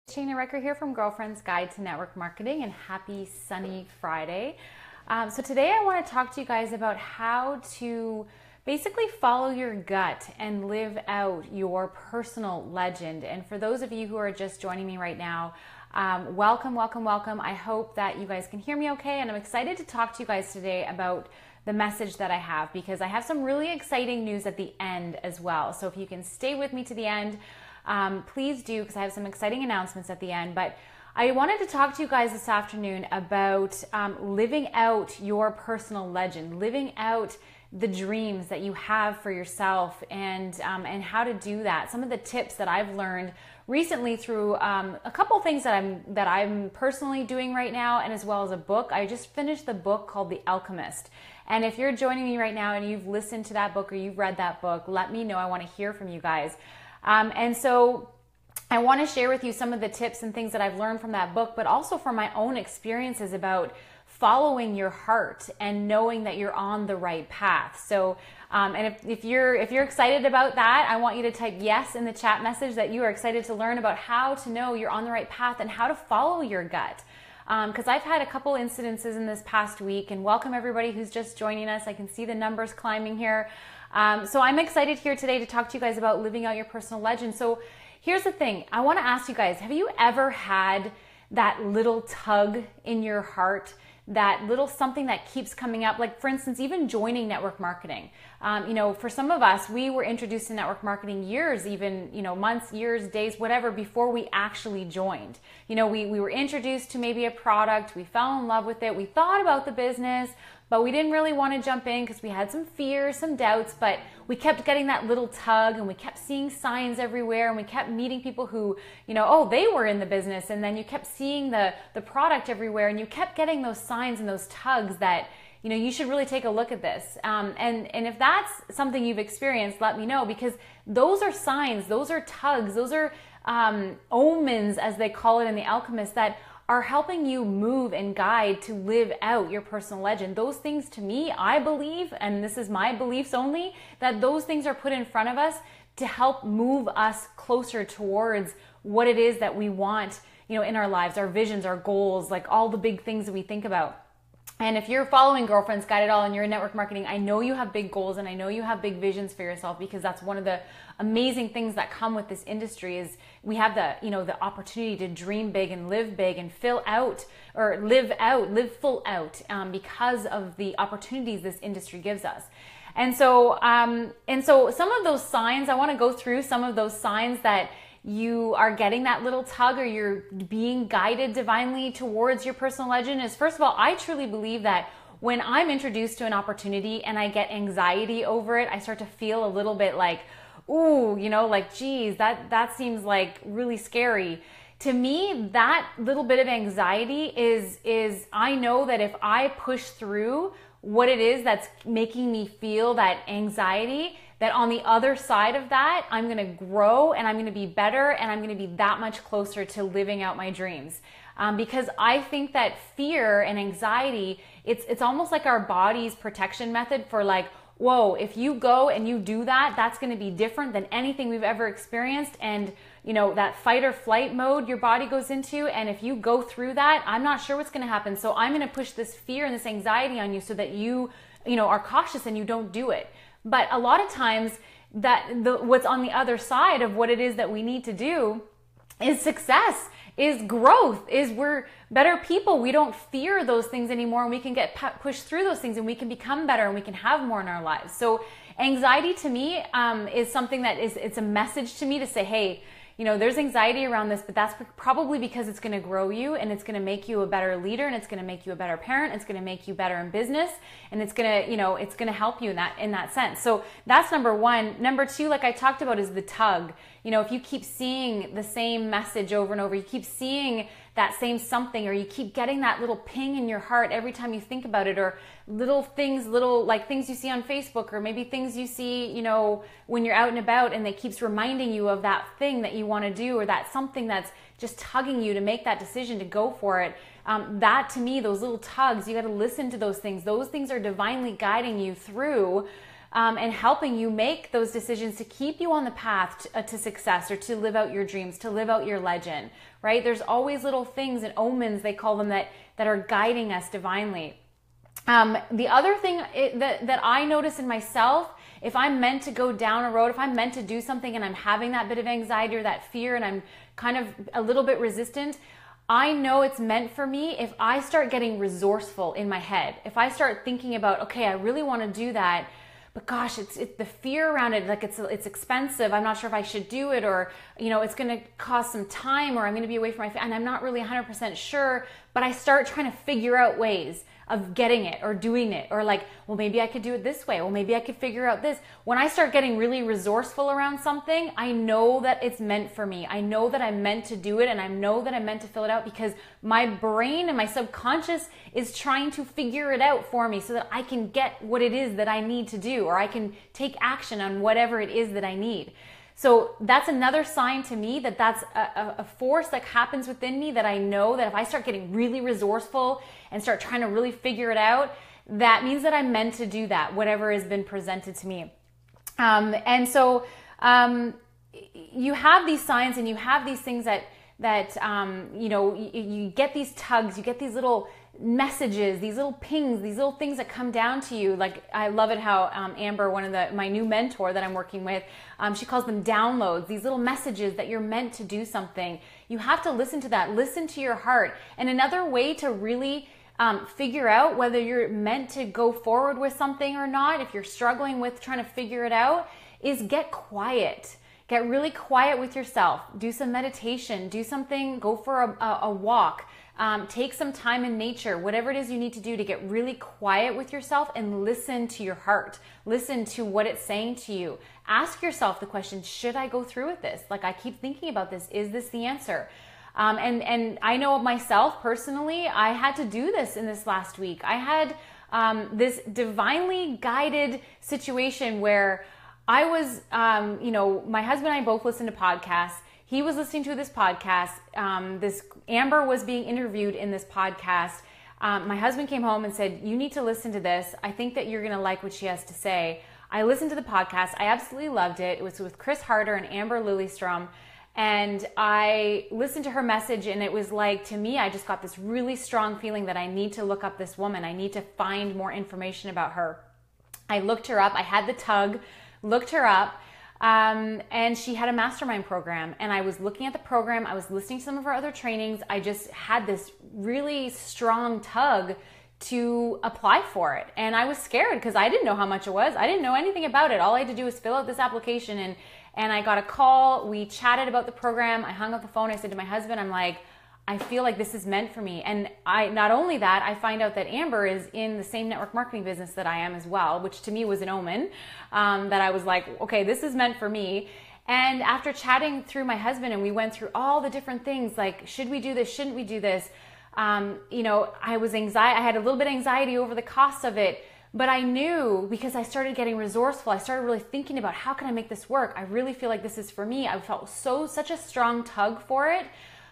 Shana Recker here from Girlfriend's Guide to Network Marketing, and happy sunny Friday. So today I want to talk to you guys about how to basically follow your gut and live out your personal legend. And for those of you who are just joining me right now, welcome, welcome, welcome. I hope that you guys can hear me okay, and I'm excited to talk to you guys today about the message that I have, because I have some really exciting news at the end as well. So if you can stay with me to the end, please do, because I have some exciting announcements at the end. But I wanted to talk to you guys this afternoon about living out your personal legend, living out the dreams that you have for yourself, and how to do that. Some of the tips that I've learned recently through a couple things that I'm personally doing right now, and as well as a book. I just finished the book called The Alchemist. And if you're joining me right now and you've listened to that book or you've read that book, let me know. I want to hear from you guys. And so I want to share with you some of the tips and things that I've learned from that book, but also from my own experiences about following your heart and knowing that you're on the right path. So, and if you're excited about that, I want you to type yes in the chat message that you are excited to learn about how to know you're on the right path and how to follow your gut. Because I've had a couple incidences in this past week, and welcome everybody who's just joining us. I can see the numbers climbing here. So I'm excited here today to talk to you guys about living out your personal legend. So here's the thing. I want to ask you guys, have you ever had that little tug in your heart, that little something that keeps coming up? Like, for instance, even joining network marketing. For some of us, we were introduced to network marketing years, even, months, years, days, whatever, before we actually joined. We were introduced to maybe a product, we fell in love with it, we thought about the business, but we didn't really want to jump in because we had some fears, some doubts, but we kept getting that little tug, and we kept seeing signs everywhere, and we kept meeting people who, they were in the business, and then you kept seeing the product everywhere, and you kept getting those signs and those tugs that, you should really take a look at this. And if that's something you've experienced, let me know, because those are signs, those are tugs, those are omens, as they call it in The Alchemist, that are helping you move and guide to live out your personal legend. Those things, to me, I believe, and this is my beliefs only, that those things are put in front of us to help move us closer towards what it is that we want, in our lives, our visions, our goals, like all the big things that we think about. And if you're following Girlfriend's Guide at all and you're in network marketing, I know you have big goals and I know you have big visions for yourself, because that's one of the amazing things that come with this industry is we have the opportunity to dream big and live big and live full out because of the opportunities this industry gives us. And so some of those signs, I want to go through some of those signs that you are getting that little tug, or you're being guided divinely towards your personal legend. Is, first of all, I truly believe that when I'm introduced to an opportunity and I get anxiety over it, I start to feel a little bit like, ooh, like, geez, that seems like really scary. To me, that little bit of anxiety is I know that if I push through what it is that's making me feel that anxiety, that on the other side of that, I'm going to grow and I'm going to be better and I'm going to be that much closer to living out my dreams. Because I think that fear and anxiety, it's almost like our body's protection method for like, whoa, if you go and you do that, that's going to be different than anything we've ever experienced. And, that fight or flight mode your body goes into. And if you go through that, I'm not sure what's going to happen. So I'm going to push this fear and this anxiety on you so that you are cautious and you don't do it. But a lot of times what's on the other side of what it is that we need to do is success, is growth, is we're better people. We don't fear those things anymore, and we can get pushed through those things, and we can become better, and we can have more in our lives. So anxiety to me is something that it's a message to me to say, hey, there's anxiety around this, but that's probably because it's going to grow you, and it's going to make you a better leader, and it's going to make you a better parent. It's going to make you better in business, and it's going to, it's going to help you in that sense. So that's number one. Number two, like I talked about, is the tug. If you keep seeing the same message over and over, you keep seeing that same something, or you keep getting that little ping in your heart every time you think about it, or little like things you see on Facebook, or maybe things you see, when you're out and about, and it keeps reminding you of that thing that you want to do, or that something that's just tugging you to make that decision to go for it. That, to me, those little tugs, you got to listen to those things. Those things are divinely guiding you through and helping you make those decisions to keep you on the path to success, or to live out your dreams, to live out your legend, right? There's always little things and omens, they call them, that are guiding us divinely. The other thing that I notice in myself, if I'm meant to go down a road, if I'm meant to do something and I'm having that bit of anxiety or that fear and I'm kind of a little bit resistant, I know it's meant for me if I start getting resourceful in my head. If I start thinking about, okay, I really want to do that, but gosh, it's the fear around it, like it's expensive. I'm not sure if I should do it, or it's going to cost some time, or I'm going to be away from my family, and I'm not really 100% sure. But I start trying to figure out ways of getting it or doing it, or like, well, maybe I could do it this way. Well, maybe I could figure out this. When I start getting really resourceful around something, I know that it's meant for me. I know that I'm meant to do it, and I know that I'm meant to fill it out, because my brain and my subconscious is trying to figure it out for me so that I can get what it is that I need to do, or I can take action on whatever it is that I need. So that's another sign to me that that's a force that happens within me, that I know that if I start getting really resourceful and start trying to really figure it out, that means that I'm meant to do that, whatever has been presented to me. And so you have these signs, and you have these things that you get these tugs, you get these little messages, these little pings, these little things that come down to you. Like, I love it how Amber, my new mentor that I'm working with, she calls them downloads, these little messages that you're meant to do something. You have to listen to that, listen to your heart. And another way to really figure out whether you're meant to go forward with something or not, if you're struggling with trying to figure it out, is get quiet. Get really quiet with yourself. Do some meditation, do something, go for a walk. Take some time in nature, whatever it is you need to do to get really quiet with yourself and listen to your heart. Listen to what it's saying to you. Ask yourself the question, should I go through with this? Like, I keep thinking about this. Is this the answer? And I know myself personally, I had to do this in this last week. I had this divinely guided situation where I was, my husband and I both listen to podcasts. He was listening to this podcast. This Amber was being interviewed in this podcast. My husband came home and said, you need to listen to this. I think that you're going to like what she has to say. I listened to the podcast. I absolutely loved it. It was with Chris Harder and Amber Lillystrom. And I listened to her message, and it was like, to me, I just got this really strong feeling that I need to look up this woman. I need to find more information about her. I looked her up. I had the tug, looked her up. And she had a mastermind program, and I was looking at the program. I was listening to some of her other trainings. I just had this really strong tug to apply for it. And I was scared because I didn't know how much it was. I didn't know anything about it. All I had to do was fill out this application, and I got a call. We chatted about the program. I hung up the phone. I said to my husband, I'm like, I feel like this is meant for me. And not only that, I find out that Amber is in the same network marketing business that I am as well, which to me was an omen, that I was like, okay, this is meant for me. And after chatting through my husband, and we went through all the different things, like, should we do this? Shouldn't we do this? I was I had a little bit of anxiety over the cost of it, but I knew, because I started getting resourceful, I started really thinking about, how can I make this work? I really feel like this is for me. I felt such a strong tug for it.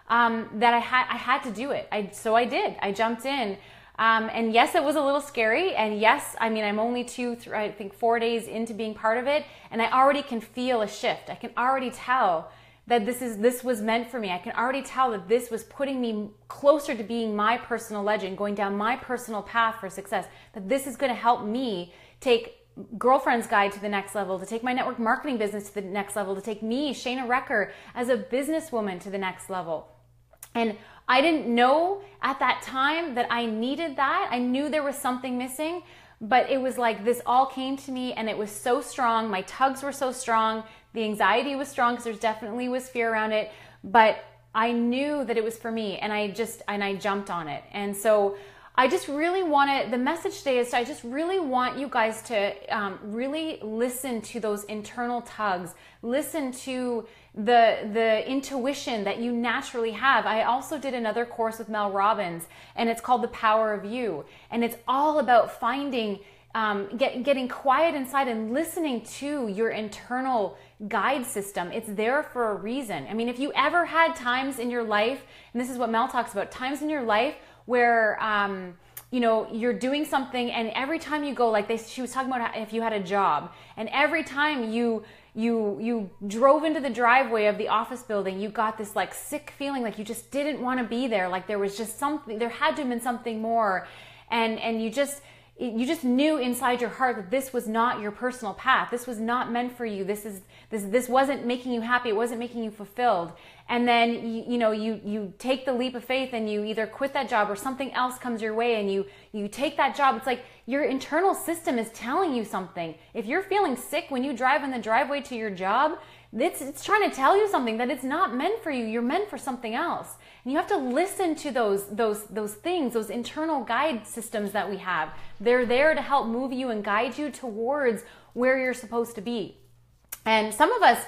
That I had to do it. So I did. I jumped in. And yes, it was a little scary. And yes, I mean, I'm only 4 days into being part of it. And I already can feel a shift. I can already tell that this was meant for me. I can already tell that this was putting me closer to being my personal legend, going down my personal path for success, that this is going to help me take Girlfriend's Guide to the next level, to take my network marketing business to the next level, to take me, Shayna Recker, as a businesswoman to the next level. And I didn't know at that time that I needed that. I knew there was something missing, but it was like this all came to me, and it was so strong. My tugs were so strong. The anxiety was strong because there's definitely was fear around it, but I knew that it was for me, and I jumped on it. And so I just really the message today is, I just really want you guys to really listen to those internal tugs. Listen to the intuition that you naturally have. I also did another course with Mel Robbins, and it's called The Power of You. And it's all about finding, getting quiet inside and listening to your internal guide system. It's there for a reason. I mean, if you ever had times in your life, and this is what Mel talks about, times in your life where you know, you're doing something, and every time you go, like she was talking about if you had a job, and every time you drove into the driveway of the office building, you got this like sick feeling, like you just didn't want to be there, like there was just something, there had to have been something more, and you just knew inside your heart that this was not your personal path. This was not meant for you. This wasn't making you happy. It wasn't making you fulfilled. And then you take the leap of faith and you either quit that job or something else comes your way and you take that job. It's like your internal system is telling you something. If you're feeling sick when you drive in the driveway to your job, it's trying to tell you something, that it's not meant for you. You're meant for something else. And you have to listen to those things, those internal guide systems that we have. They're there to help move you and guide you towards where you're supposed to be. And some of us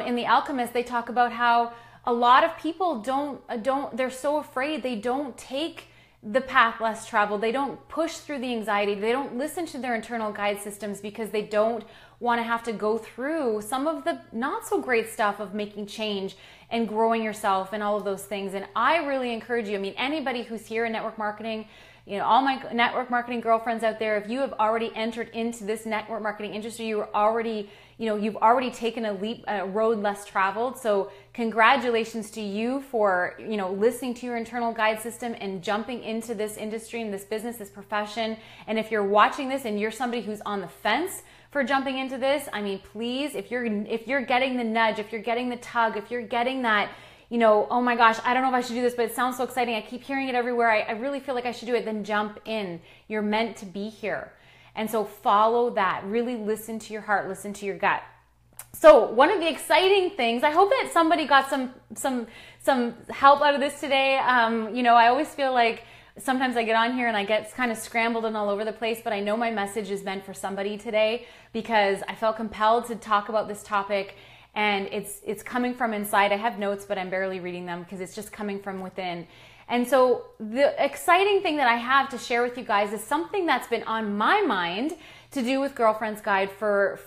in The Alchemist, they talk about how a lot of people they're so afraid, they don't take the path less traveled. They don't push through the anxiety. They don't listen to their internal guide systems because they don't want to have to go through some of the not so great stuff of making change and growing yourself and all of those things. And I really encourage you, I mean, anybody who's here in network marketing, you know, all my network marketing girlfriends out there, if you have already entered into this network marketing industry, you've already taken a road less traveled. So congratulations to you for, you know, listening to your internal guide system and jumping into this industry and this business, this profession. And if you're watching this and you're somebody who's on the fence for jumping into this, I mean, please, if you're getting the nudge, if you're getting the tug, if you're getting that, you know, oh my gosh, I don't know if I should do this, but it sounds so exciting, I keep hearing it everywhere, I really feel like I should do it, then jump in. You're meant to be here. And so follow that. Really listen to your heart, listen to your gut. So one of the exciting things, I hope that somebody got some help out of this today. You know, I always feel like sometimes I get on here and I get kind of scrambled and all over the place, but I know my message is meant for somebody today because I felt compelled to talk about this topic, and it's coming from inside. I have notes, but I'm barely reading them because it's just coming from within. And so the exciting thing that I have to share with you guys is something that's been on my mind to do with Girlfriend's Guide for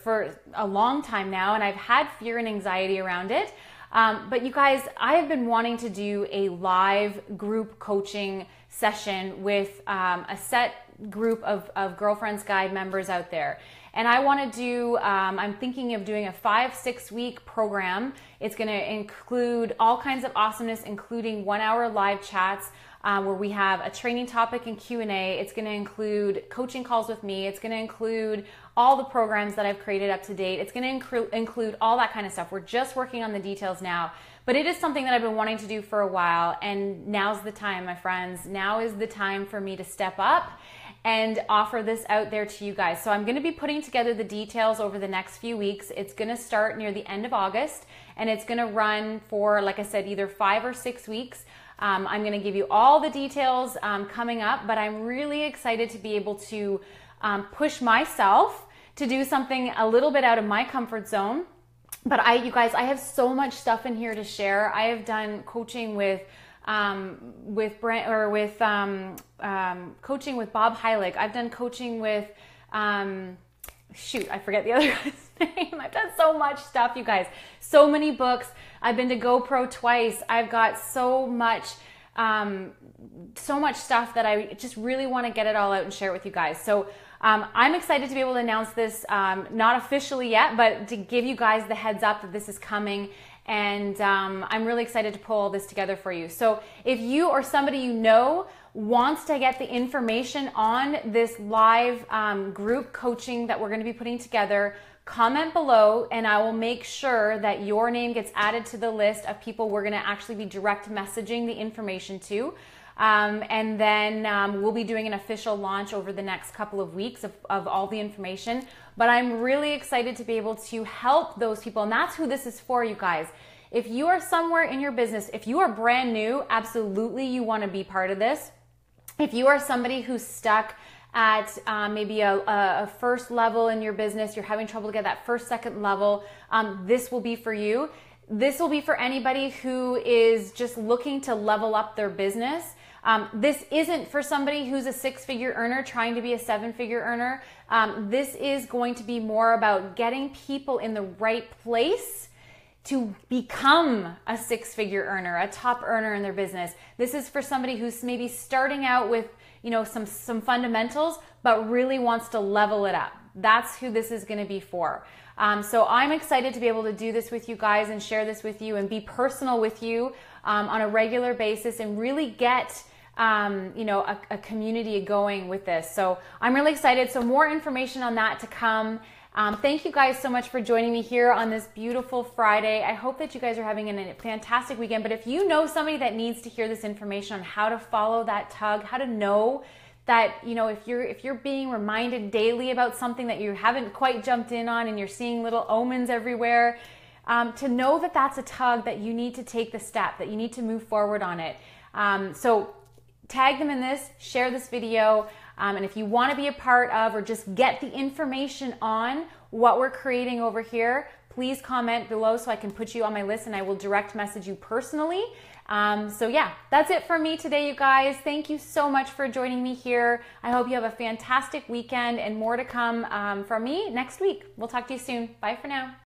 a long time now, and I've had fear and anxiety around it. But you guys, I have been wanting to do a live group coaching session with a set group of Girlfriend's Guide members out there. And I want to do, I'm thinking of doing a 5-6 week program. It's going to include all kinds of awesomeness, including 1 hour live chats where we have a training topic and Q&A. It's going to include coaching calls with me. It's going to include all the programs that I've created up to date. It's going to include all that kind of stuff. We're just working on the details now, but it is something that I've been wanting to do for a while. And now's the time, my friends. Now is the time for me to step up and offer this out there to you guys. So I'm going to be putting together the details over the next few weeks. It's going to start near the end of August, and it's going to run for, like I said, either 5 or 6 weeks. I'm going to give you all the details coming up, but I'm really excited to be able to push myself to do something a little bit out of my comfort zone. But you guys, I have so much stuff in here to share. I have done coaching with coaching with Bob Heilig. I've done coaching with, I forget the other guy's name. I've done so much stuff, you guys. So many books. I've been to GoPro twice. I've got so much stuff that I just really want to get it all out and share it with you guys. So I'm excited to be able to announce this, not officially yet, but to give you guys the heads up that this is coming. And I'm really excited to pull all this together for you. So if you or somebody you know wants to get the information on this live group coaching that we're going to be putting together, comment below and I will make sure that your name gets added to the list of people we're going to actually be direct messaging the information to. And then we'll be doing an official launch over the next couple of weeks of all the information. But I'm really excited to be able to help those people. And that's who this is for, you guys. If you are somewhere in your business, if you are brand new, absolutely you want to be part of this. If you are somebody who's stuck at maybe a first level in your business, you're having trouble to get that first, second level, this will be for you. This will be for anybody who is just looking to level up their business. This isn't for somebody who's a 6-figure earner trying to be a 7-figure earner. This is going to be more about getting people in the right place to become a 6-figure earner, a top earner in their business. This is for somebody who's maybe starting out with, some fundamentals, but really wants to level it up. That's who this is going to be for. So I'm excited to be able to do this with you guys and share this with you and be personal with you on a regular basis and really get a community going with this. So I'm really excited. So more information on that to come. Thank you guys so much for joining me here on this beautiful Friday. I hope that you guys are having a fantastic weekend. But if you know somebody that needs to hear this information on how to follow that tug, how to know that, if you're being reminded daily about something that you haven't quite jumped in on and you're seeing little omens everywhere, to know that that's a tug that you need to take the step, that you need to move forward on it. So tag them in this, share this video, and if you want to be a part of or just get the information on what we're creating over here, please comment below so I can put you on my list and I will direct message you personally. So yeah, that's it for me today, you guys. Thank you so much for joining me here. I hope you have a fantastic weekend and more to come from me next week. We'll talk to you soon. Bye for now.